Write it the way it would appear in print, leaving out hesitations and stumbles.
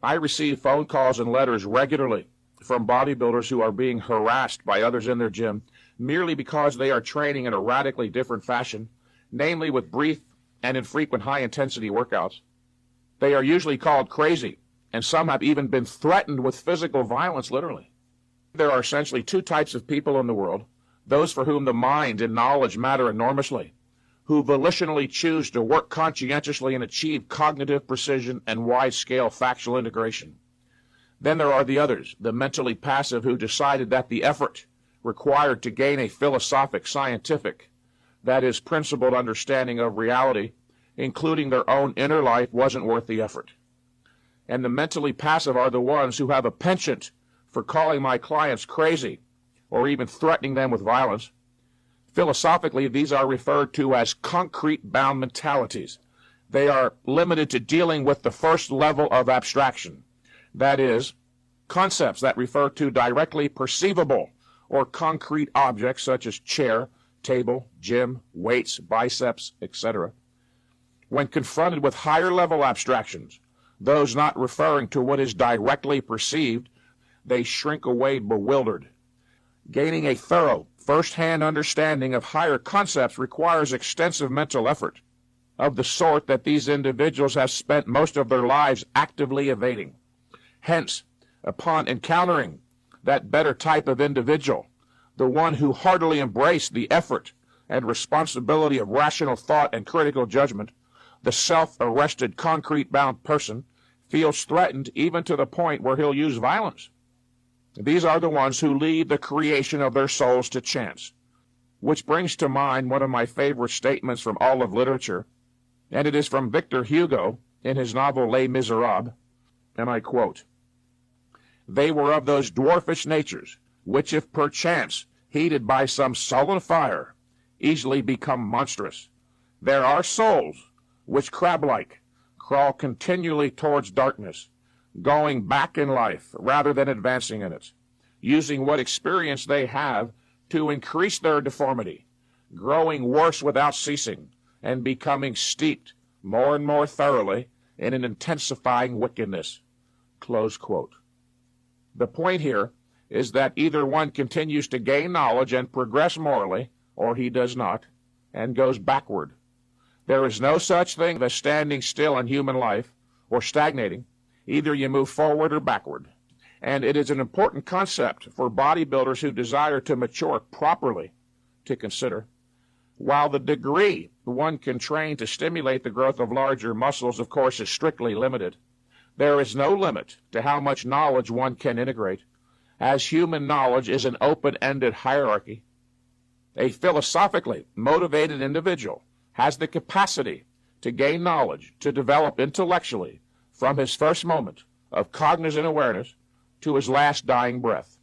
I receive phone calls and letters regularly from bodybuilders who are being harassed by others in their gym merely because they are training in a radically different fashion, namely with brief and infrequent high-intensity workouts. They are usually called crazy, and some have even been threatened with physical violence, literally. There are essentially two types of people in the world: those for whom the mind and knowledge matter enormously, who volitionally choose to work conscientiously and achieve cognitive precision and wide-scale factual integration. Then there are the others, the mentally passive, who decided that the effort required to gain a philosophic, scientific, that is, principled understanding of reality, including their own inner life, wasn't worth the effort. And the mentally passive are the ones who have a penchant for calling my clients crazy or even threatening them with violence. Philosophically, these are referred to as concrete-bound mentalities. They are limited to dealing with the first level of abstraction, that is, concepts that refer to directly perceivable or concrete objects such as chair, table, gym, weights, biceps, etc. When confronted with higher-level abstractions, those not referring to what is directly perceived, they shrink away bewildered. Gaining a thorough, first-hand understanding of higher concepts requires extensive mental effort, of the sort that these individuals have spent most of their lives actively evading. Hence, upon encountering that better type of individual, the one who heartily embraced the effort and responsibility of rational thought and critical judgment, the self-arrested, concrete-bound person feels threatened even to the point where he'll use violence. These are the ones who leave the creation of their souls to chance, which brings to mind one of my favorite statements from all of literature, and it is from Victor Hugo in his novel Les Miserables, and I quote, "They were of those dwarfish natures, which if perchance heated by some sullen fire, easily become monstrous. There are souls which, crab-like, crawl continually towards darkness, going back in life rather than advancing in it, using what experience they have to increase their deformity, growing worse without ceasing, and becoming steeped more and more thoroughly in an intensifying wickedness." Close quote. The point here is that either one continues to gain knowledge and progress morally, or he does not, and goes backward. There is no such thing as standing still in human life, or stagnating. Either you move forward or backward. And it is an important concept for bodybuilders who desire to mature properly to consider. While the degree one can train to stimulate the growth of larger muscles, of course, is strictly limited, there is no limit to how much knowledge one can integrate, as human knowledge is an open-ended hierarchy. A philosophically motivated individual has the capacity to gain knowledge, to develop intellectually from his first moment of cognizant awareness to his last dying breath.